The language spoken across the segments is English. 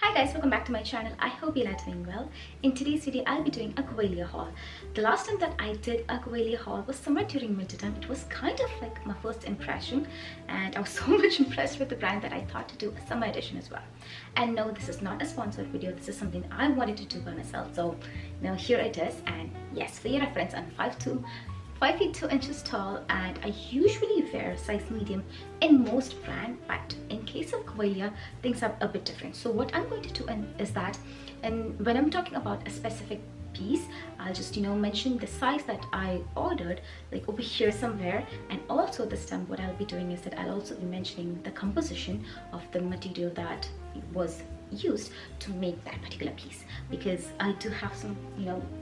Hi guys, welcome back to my channel. I hope you are doing well. In today's video, I'll be doing a Goelia haul. The last time that I did a Goelia haul was somewhere during winter time. It was kind of like my first impression and I was so much impressed with the brand that I thought to do a summer edition as well. And no, this is not a sponsored video. This is something I wanted to do by myself. So now here it is, and yes, for your reference, I'm 5 feet 2 inches tall, and I usually wear size medium in most brands, but in case of Goelia, things are a bit different. So what I'm going to do is that, and when I'm talking about a specific piece, I'll just mention the size that I ordered, like over here somewhere. And also this time what I'll be doing is that I'll also be mentioning the composition of the material that was used to make that particular piece, because I do have some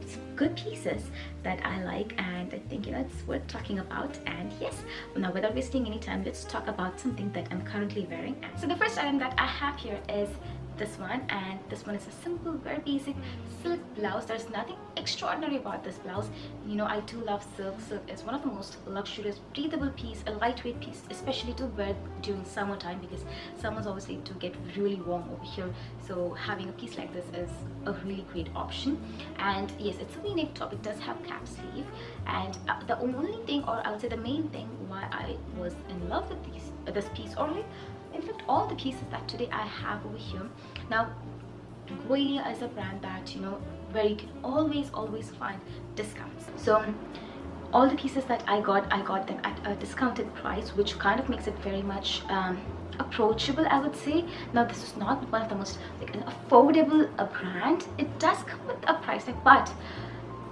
some good pieces that I like, and I think it's worth talking about. And yes, now without wasting any time, let's talk about something that I'm currently wearing. So the first item that I have here is this one, and this one is a simple, very basic silk blouse. There's nothing extraordinary about this blouse. I do love silk. Silk is one of the most luxurious, breathable piece, a lightweight piece, especially to wear during summertime, because summers obviously to get really warm over here. So having a piece like this is a really great option. And yes, it's a v-neck top. It does have cap sleeve, and the only thing, or I would say the main thing, why I was in love with this piece, or in fact all the pieces that today I have over here. Now Goelia is a brand that where you can always find discounts. So all the pieces that I got them at a discounted price, which kind of makes it very much approachable, I would say. Now this is not one of the most an affordable brand. It does come with a price tag, but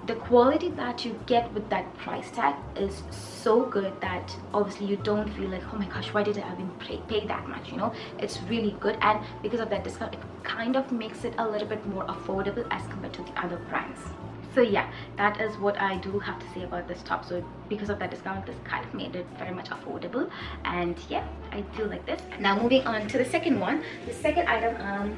the quality that you get with that price tag is so good that obviously you don't feel like, oh my gosh, why did I even pay that much? It's really good, and because of that discount, it kind of makes it a little bit more affordable as compared to the other brands. So yeah, that is what I do have to say about this top. So because of that discount, this kind of made it very much affordable, and yeah, I do like this. Now moving on to the second one, the second item,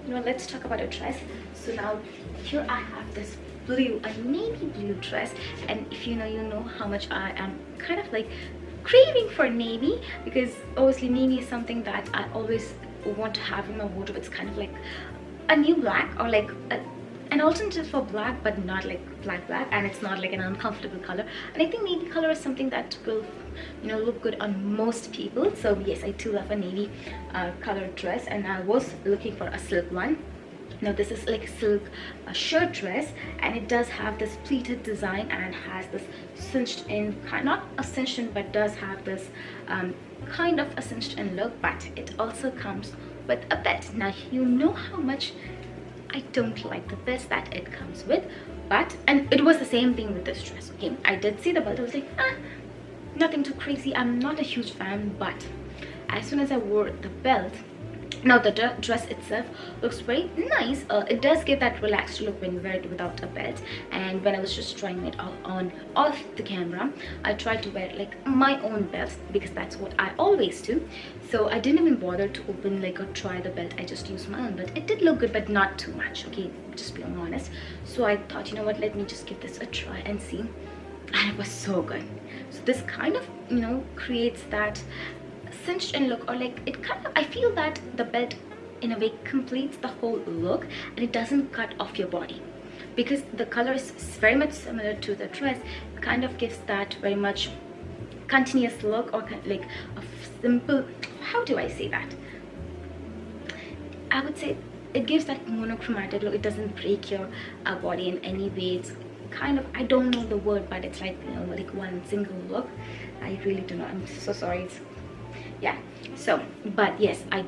let's talk about a dress. So now here I have this a navy blue dress, and if you know how much I am kind of like craving for navy, because obviously navy is something that I always want to have in my wardrobe. It's kind of like a new black, or like an alternative for black, but not like black, and it's not like an uncomfortable color. And I think navy color is something that will look good on most people. So yes, I do love a navy color dress, and I was looking for a silk one. Now this is like a silk shirt dress, and it does have this pleated design and has this cinched in, not a cinched in, but does have this kind of a cinched in look, but it also comes with a belt. Now how much I don't like the belt that it comes with, and it was the same thing with this dress. Okay, I did see the belt. I was like, nothing too crazy. I'm not a huge fan, but as soon as I wore the belt, now the dress itself looks very nice. It does give that relaxed look when you wear it without a belt. And when I was just trying it on off the camera, I tried to wear like my own belt, because that's what I always do. So I didn't even bother to open or try the belt. I just used my own belt. It did look good, but not too much, okay, just being honest. So I thought, what, let me just give this a try and see. And it was so good. So this kind of creates that cinched in look, or it kind of, I feel that the belt in a way completes the whole look, and it doesn't cut off your body, because the color is very much similar to the dress. It kind of gives that very much continuous look, or like a simple, how do I say that, I would say it gives that monochromatic look. It doesn't break your body in any way. It's kind of, I don't know the word, but it's like like one single look. I really don't know, I'm so sorry. Yeah, so but yes, I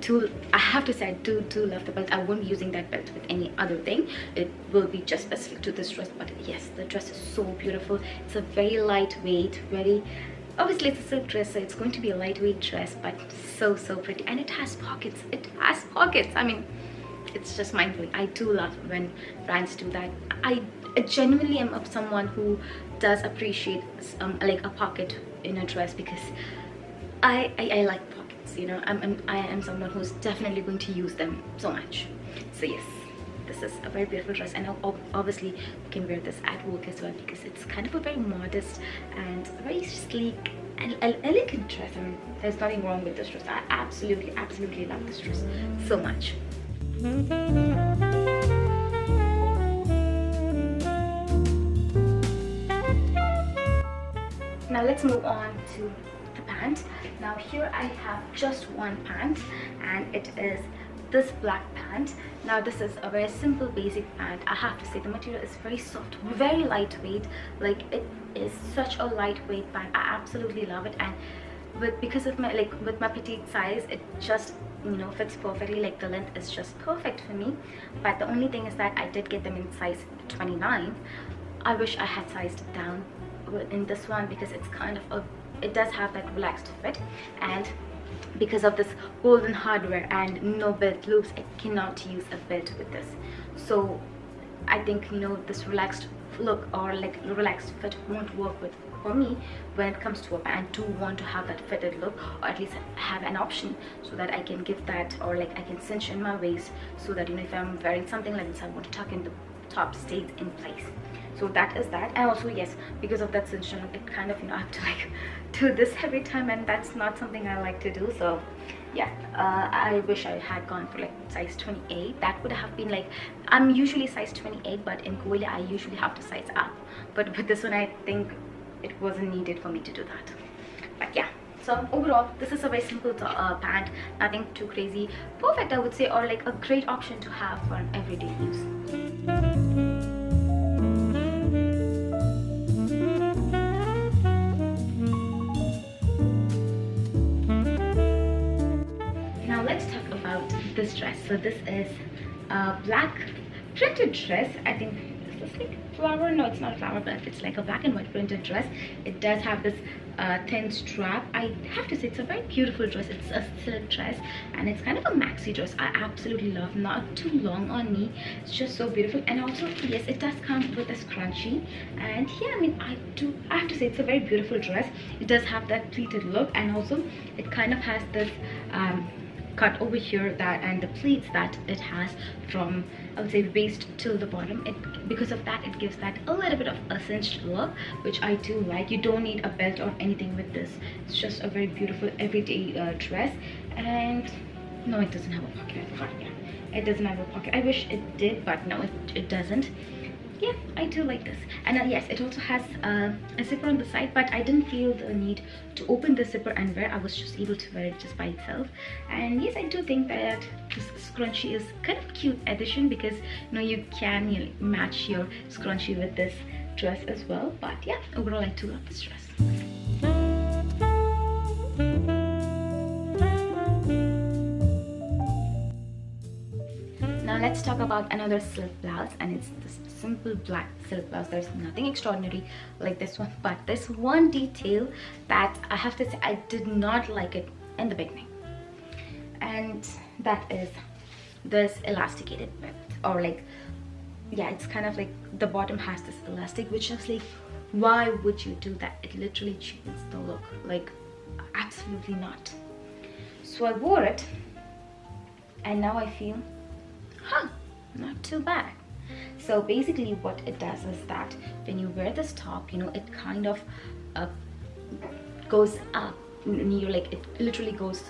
have to say I do love the belt. I won't be using that belt with any other thing. It will be just specific to this dress. But yes, the dress is so beautiful. It's a very lightweight, very, obviously it's a silk dress, so it's going to be a lightweight dress, but so pretty. And it has pockets. I mean, it's just mind-blowing. I do love when brands do that. I genuinely am someone who does appreciate like a pocket in a dress, because I like pockets. I am someone who's definitely going to use them so much. So yes, this is a very beautiful dress, and obviously you can wear this at work as well, because it's kind of a very modest and very sleek and elegant dress. I mean, there's nothing wrong with this dress. I absolutely love this dress so much. Now let's move on to the pant. Now here I have just one pant, and it is this black pant. Now this is a very simple basic pant. I have to say the material is very soft, very lightweight. Like, it is such a lightweight pant. I absolutely love it, and because of my with my petite size, it just, you know, fits perfectly. Like, the length is just perfect for me. But the only thing is that I did get them in size 29. I wish I had sized down in this one, because it's kind of it does have that relaxed fit, and because of this golden hardware and no belt loops, I cannot use a belt with this. So I think, you know, this relaxed look or like relaxed fit won't work for me when it comes to a pant. I do want to have that fitted look, or at least have an option so that I can give that, or like I can cinch in my waist, so that, you know, if I'm wearing something like this, I want to tuck in the top, stays in place. So that is that. And also, yes, because of that cinching, it kind of, you know, I have to like do this every time, and that's not something I like to do. So yeah, I wish I had gone for like size 28. That would have been like, I'm usually size 28, but in Goelia I usually have to size up, but with this one I think it wasn't needed for me to do that. But yeah, so overall this is a very simple pant, nothing too crazy, perfect I would say, or like a great option to have for an everyday use. This dress. So this is a black printed dress. I think this is like flower. No, it's not flower, but it's like a black and white printed dress. It does have this thin strap. I have to say it's a very beautiful dress. It's a silk dress, and it's kind of a maxi dress. I absolutely love. Not too long on me. It's just so beautiful. And also, yes, it does come with a scrunchie. And yeah, I mean, I have to say it's a very beautiful dress. It does have that pleated look, and also it kind of has this cut over here, that and the pleats that it has from, I would say, waist till the bottom. Because of that, it gives that a little bit of a cinched look, which I do like. You don't need a belt or anything with this. It's just a very beautiful everyday dress. And no, it doesn't have a pocket. I forgot. Yeah, it doesn't have a pocket. I wish it did, but no, it doesn't. Yeah, I do like this. And yes, it also has a zipper on the side, but I didn't feel the need to open the zipper and wear. I was just able to wear it just by itself. And yes, I do think that this scrunchie is kind of a cute addition, because, you know, you can, you know, match your scrunchie with this dress as well. But yeah, overall I do love this dress. Now let's talk about another silk blouse, and it's this simple black silk blouse. There's nothing extraordinary like this one, but this one detail that I have to say I did not like it in the beginning, and that is this elasticated bit, or like, yeah, it's kind of like the bottom has this elastic, which is like, why would you do that? It literally cheapens the look. Like, absolutely not. So I wore it, and now I feel, not too bad. So basically what it does is that when you wear this top, you know, it kind of goes up, you like, it literally goes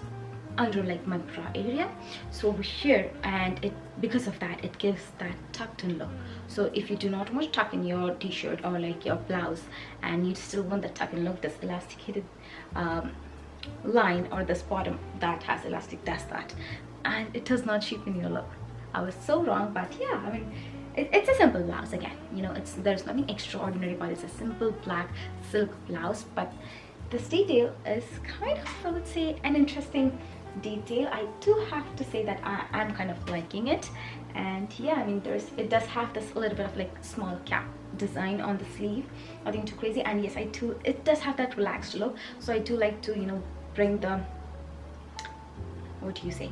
under like my bra area, so over here, and it, because of that, it gives that tucked in look. So if you do not want to tuck in your t-shirt or like your blouse, and you still want the tuck in look, this elasticated line or this bottom that has elastic does that, and it does not cheapen your look. I was so wrong, but yeah, I mean, it's a simple blouse. Again, you know, there's nothing extraordinary, but it's a simple black silk blouse. But this detail is kind of, I would say, an interesting detail. I do have to say that I'm kind of liking it. And yeah, I mean, it does have this little bit of like small cap design on the sleeve, nothing too crazy. And yes, it does have that relaxed look, so I do like to, you know, bring the, what do you say,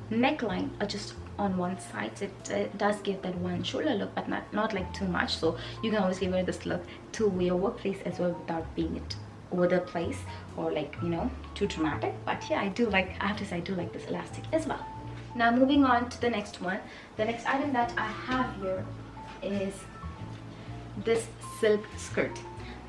neckline just on one side. So it does give that one shoulder look, but not like too much, so you can obviously wear this look to your workplace as well without being it over the place or like, you know, too dramatic. But yeah, I have to say I do like this elastic as well. Now moving on to the next one. The next item that I have here is this silk skirt.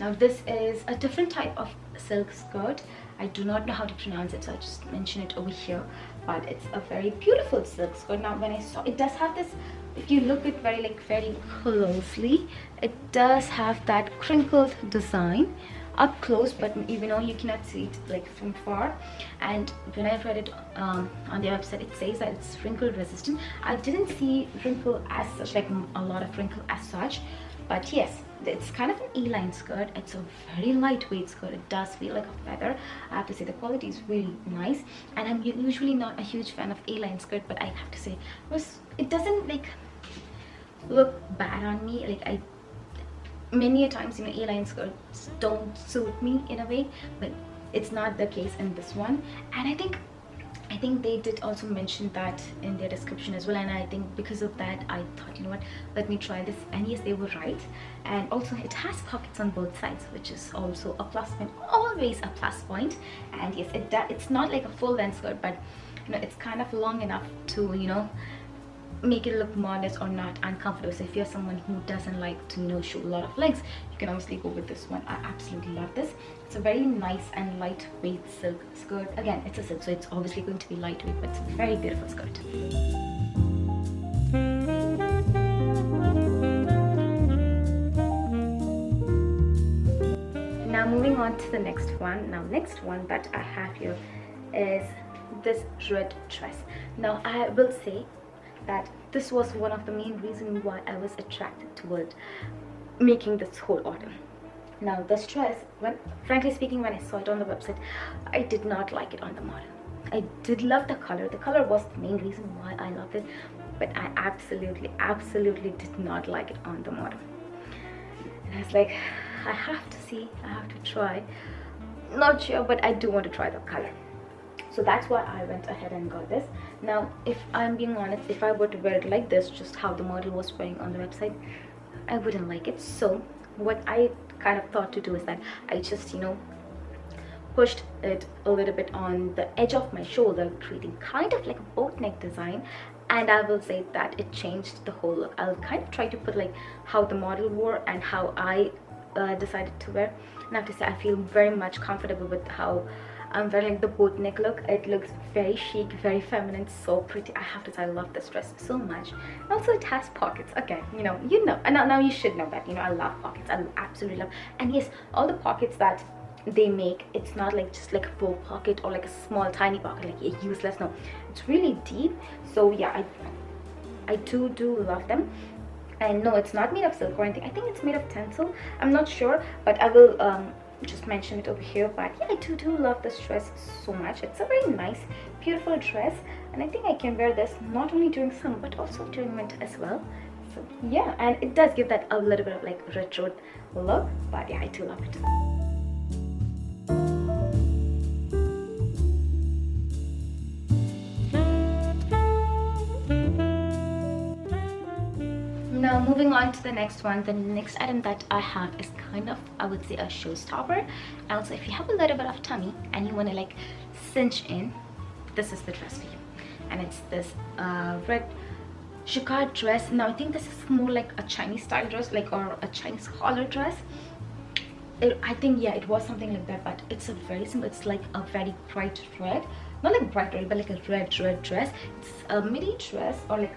Now this is a different type of silk skirt. I do not know how to pronounce it, so I just mention it over here. but it's a very beautiful silk skirt. Now when I saw it, does have this, if you look at very closely, it does have that crinkled design up close, but even though you cannot see it like from far. And when I read it on their website, it says that it's wrinkle resistant. I didn't see wrinkle as such, like a lot of wrinkle as such, but yes, it's kind of an E-line skirt. It's a very lightweight skirt. It does feel like a feather. I have to say the quality is really nice, and I'm usually not a huge fan of A-line skirt, but I have to say it doesn't like look bad on me. Like many a times, you know, A-line skirts don't suit me in a way, but it's not the case in this one. And I think they did also mention that in their description as well, and I think because of that I thought, you know what, let me try this. And yes, they were right. And also it has pockets on both sides, which is also a plus point, always a plus point. And yes, it's not like a full length skirt, but you know, it's kind of long enough to, you know, make it look modest or not uncomfortable. So if you're someone who doesn't like to, you know, show a lot of legs, you can obviously go with this one. I absolutely love this. It's a very nice and lightweight silk skirt. Again, it's a silk, so it's obviously going to be lightweight, but it's a very beautiful skirt. Now moving on to the next one. Now next one that I have here is this red dress. Now I will say that this was one of the main reasons why I was attracted toward making this whole order. Now this dress, frankly speaking, when I saw it on the website, I did not like it on the model. I did love the color. The color was the main reason why I loved it, but I absolutely did not like it on the model. And I was like, I have to see, I have to try. Not sure, but I do want to try the color. So that's why I went ahead and got this. Now, if I'm being honest, if I were to wear it like this, just how the model was wearing on the website, I wouldn't like it. So what I kind of thought to do is that I just, you know, pushed it a little bit on the edge of my shoulder, creating kind of like a boat neck design. And I will say that it changed the whole look. I'll kind of try to put like how the model wore and how I decided to wear. And I have to say, I feel very much comfortable with how I'm wearing the boat neck look. It looks very chic, very feminine, so pretty. I have to say, I love this dress so much. And also it has pockets. Okay, you know, and now you should know that, you know, I love pockets. I absolutely love. And yes, all the pockets that they make, it's not like just like a full pocket or like a small tiny pocket, like a useless. No, it's really deep. So yeah, I do love them. And no, it's not made of silk or anything. I think it's made of Tencel. I'm not sure, but I will just mention it over here. But yeah, I do love this dress so much. It's a very nice, beautiful dress, and I think I can wear this not only during summer but also during winter as well. So yeah, and it does give that a little bit of like retro look, but yeah, I do love it. Now moving on to the next one, the next item that I have is kind of, I would say, a showstopper. And also, if you have a little bit of tummy and you want to like cinch in, this is the dress for you. And it's this red Jacquard dress. Now I think this is more like a Chinese style dress, like, or a Chinese collar dress. I think, yeah, it was something like that, but it's a very simple, it's like a very bright red, not like bright red, but like a red dress. It's a midi dress, or like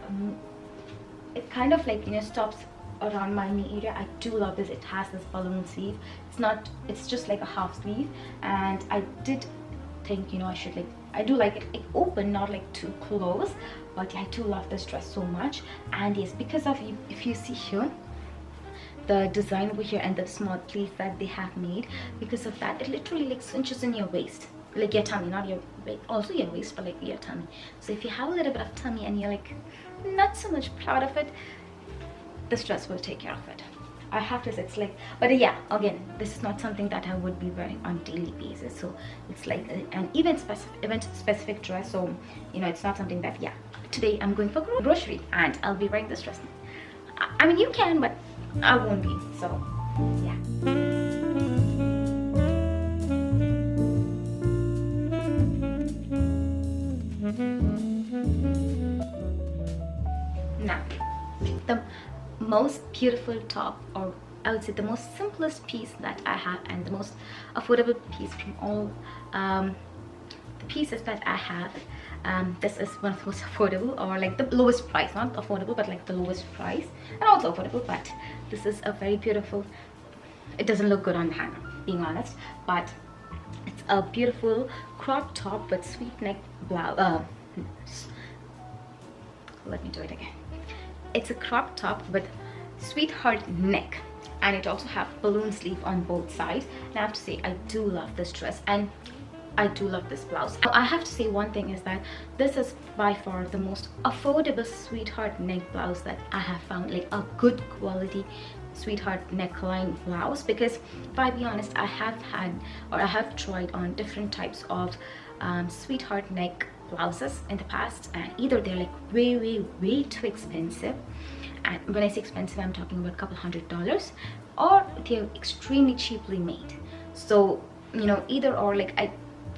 it kind of like, you know, stops around my knee area. I do love this. It has this balloon sleeve. It's just like a half sleeve, and I did think, you know, I do like it open, not like too close. But yeah, I do love this dress so much. And yes, because of, if you see here, the design over here and the small pleats that they have made, because of that, it literally like cinches in your waist, like your tummy, not your waist, also your waist, but like your tummy. So if you have a little bit of tummy and you're like not so much proud of it, this dress will take care of it. I have to say, it's like, but yeah, again, this is not something that I would be wearing on daily basis. So it's like an event specific dress. So, you know, it's not something that, yeah, today I'm going for grocery and I'll be wearing this dress. I mean, you can, but I won't be. So yeah. Now, the most beautiful top, or I would say the most simplest piece that I have, and the most affordable piece from all the pieces that I have, This is one of the most affordable, or like the lowest price, not affordable but like the lowest price, and also affordable. But this is a very beautiful, it doesn't look good on the hanger, being honest, but it's a beautiful crop top with sweet neck blouse. Let me do it again. It's a crop top with sweetheart neck, and it also have balloon sleeve on both sides. And I have to say, I do love this dress, and I do love this blouse. I have to say one thing is that this is by far the most affordable sweetheart neck blouse that I have found, like a good quality sweetheart neckline blouse. Because if I be honest, I have tried on different types of sweetheart neck blouses in the past, and either they're like way too expensive, and when I say expensive, I'm talking about a couple $100s, or they're extremely cheaply made. So you know, either or, like I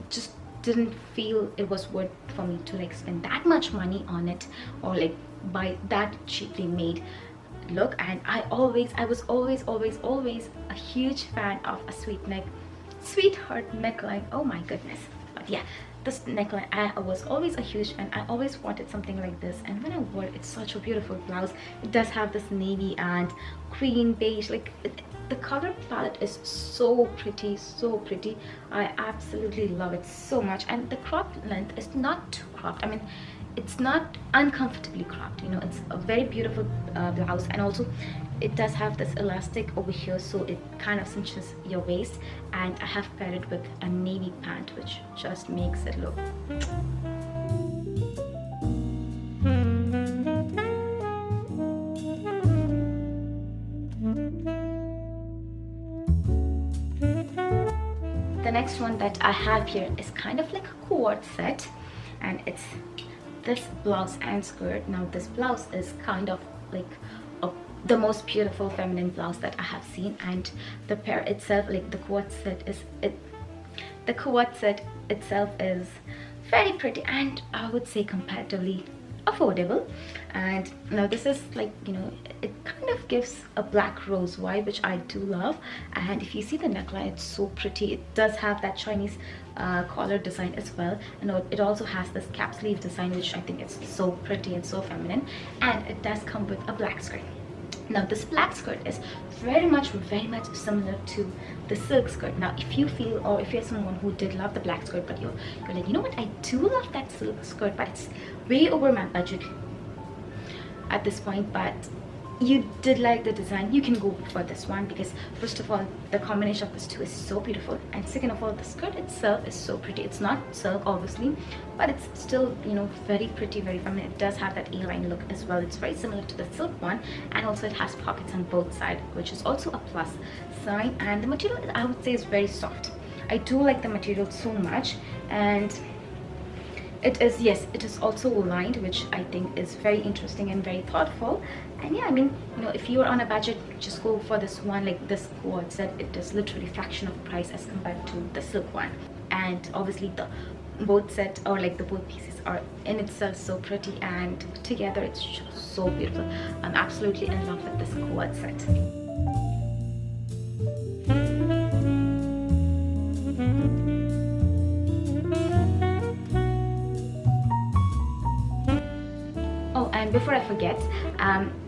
just didn't feel it was worth for me to like spend that much money on it, or like buy that cheaply made look. And I was always a huge fan of a sweetheart neckline. Oh my goodness. But yeah, this neckline, I was always a huge fan. I always wanted something like this, and when I wore it, it's such a beautiful blouse. It does have this navy and cream beige, like the color palette is so pretty. I absolutely love it so much. And the crop length is not too cropped. I mean, it's not uncomfortably cropped, you know. It's a very beautiful blouse, and also it does have this elastic over here, so it kind of cinches your waist. And I have paired it with a navy pant, which just makes it look The next one that I have here is kind of like a quart set, and it's this blouse and skirt. Now this blouse is kind of like the most beautiful feminine blouse that I have seen, and the pair itself, like the quart set itself is very pretty, and I would say comparatively affordable. And now this is like, you know, it kind of gives a black rose vibe, which I do love. And if you see the neckline, it's so pretty. It does have that Chinese collar design as well, and it also has this cap sleeve design, which I think is so pretty and so feminine. And it does come with a black skirt. Now this black skirt is very much similar to the silk skirt. Now if you feel, or if you're someone who did love the black skirt, but you're like, you know what, I do love that silk skirt, but it's way over my budget at this point, but you did like the design, you can go for this one. Because first of all, the combination of these two is so beautiful, and second of all, the skirt itself is so pretty. It's not silk obviously, but it's still, you know, very pretty, very feminine. It does have that A-line look as well. It's very similar to the silk one, and also it has pockets on both sides, which is also a plus sign. And the material, I would say, is very soft. I do like the material so much. And it is, yes, it is also lined, which I think is very interesting and very thoughtful. And yeah, I mean, you know, if you're on a budget, just go for this one. Like this quart set, it is literally fraction of the price as compared to the silk one. And obviously the both set, or like the both pieces, are in itself so pretty, and together it's just so beautiful. I'm absolutely in love with this quart set. And before I forget,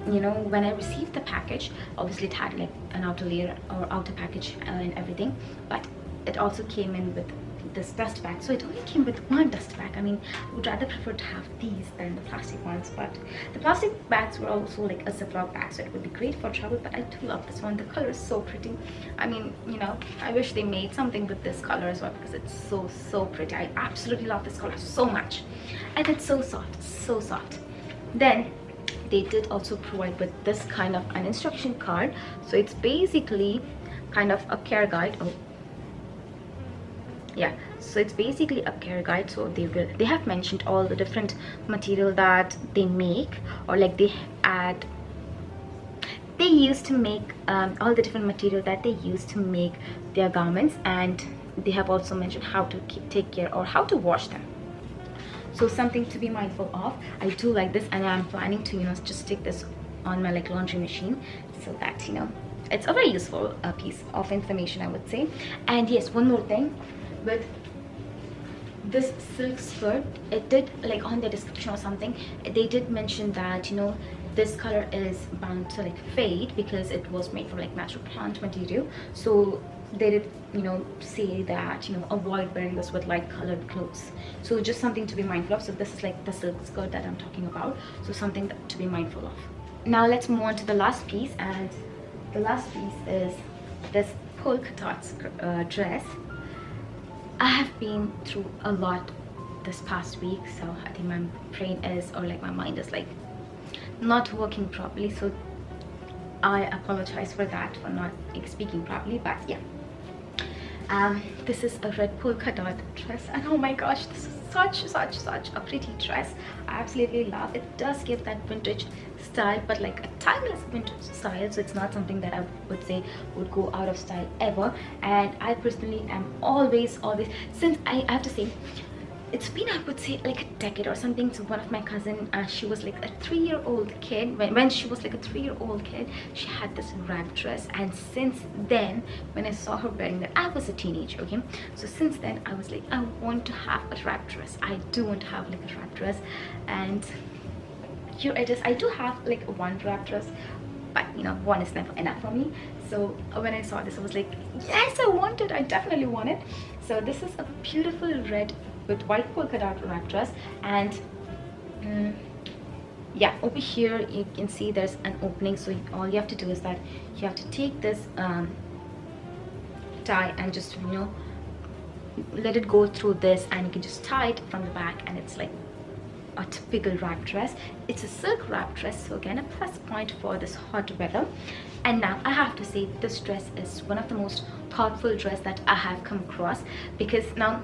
you know, when I received the package, obviously it had like an outer layer or outer package and everything, but it also came in with this dust bag. So it only came with one dust bag. I mean, I would rather prefer to have these than the plastic ones, but the plastic bags were also like a Ziploc bag, so it would be great for travel. But I do love this one. The color is so pretty. I mean, you know, I wish they made something with this color as well, because it's so pretty. I absolutely love this color so much, and it's so soft, so soft. Then they did also provide with this kind of an instruction card. So it's basically kind of a care guide. Oh yeah, so it's basically a care guide. So they have mentioned all the different material that they make, or like they use to make all the different material that they use to make their garments, and they have also mentioned how to take care, or how to wash them. So something to be mindful of. I do like this, and I'm planning to, you know, just stick this on my like laundry machine, so that, you know, it's a very useful piece of information, I would say. And yes, one more thing, with this silk skirt, it did, like on their description or something, they did mention that, you know, this color is bound to like fade because it was made from like natural plant material. So they did, you know, say that, you know, avoid wearing this with light colored clothes. So just something to be mindful of. So this is like the silk skirt that I'm talking about, so something to be mindful of. Now let's move on to the last piece, and the last piece is this polka dot dress. I have been through a lot this past week, so I think my brain is, or like my mind is like not working properly, so I apologize for that, for not speaking properly. But yeah, this is a red polka dot dress, and oh my gosh, this is such a pretty dress. I absolutely love it. It does give that vintage style, but like a timeless vintage style, so it's not something that I would say would go out of style ever. And I personally am always, since I have to say, it's been, I would say, like a decade or something. So one of my cousin, she was like a 3-year-old kid. When she was like a 3-year-old kid, she had this wrap dress, and since then, when I saw her wearing that, I was a teenager, okay? So since then, I was like, I want to have a wrap dress. I do want to have like a wrap dress, and here it is. I do have like one wrap dress, but you know, one is never enough for me. So when I saw this, I was like, yes, I want it. I definitely want it. So this is a beautiful red with white polka dot wrap dress, and yeah, over here you can see there's an opening. So all you have to do is that you have to take this tie and just, you know, let it go through this, and you can just tie it from the back, and it's like a typical wrap dress. It's a silk wrap dress, so again a plus point for this hot weather. And now I have to say, this dress is one of the most thoughtful dress that I have come across, because now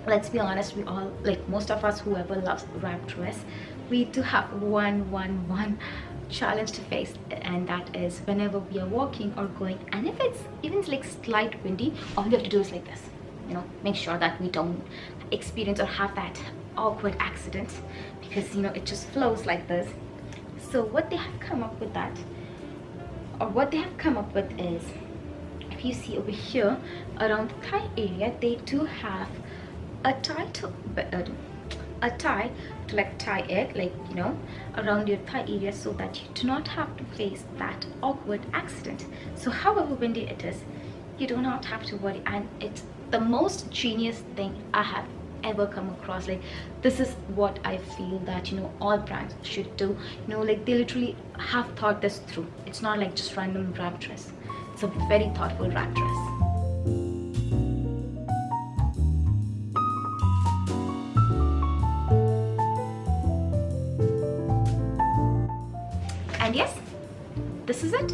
let's be honest, we all, like most of us, whoever loves wrap dress, we do have one challenge to face, and that is whenever we are walking or going, and if it's even like slight windy, all you have to do is like this, you know, make sure that we don't experience or have that awkward accident, because you know, it just flows like this. So what they have come up with is, if you see over here around the thigh area, they do have a tie to like tie it, like, you know, around your thigh area, so that you do not have to face that awkward accident. So however windy it is, you do not have to worry, and it's the most genius thing I have ever come across. Like, this is what I feel that, you know, all brands should do. You know, like they literally have thought this through. It's not like just random wrap dress. It's a very thoughtful wrap dress. And yes, this is it.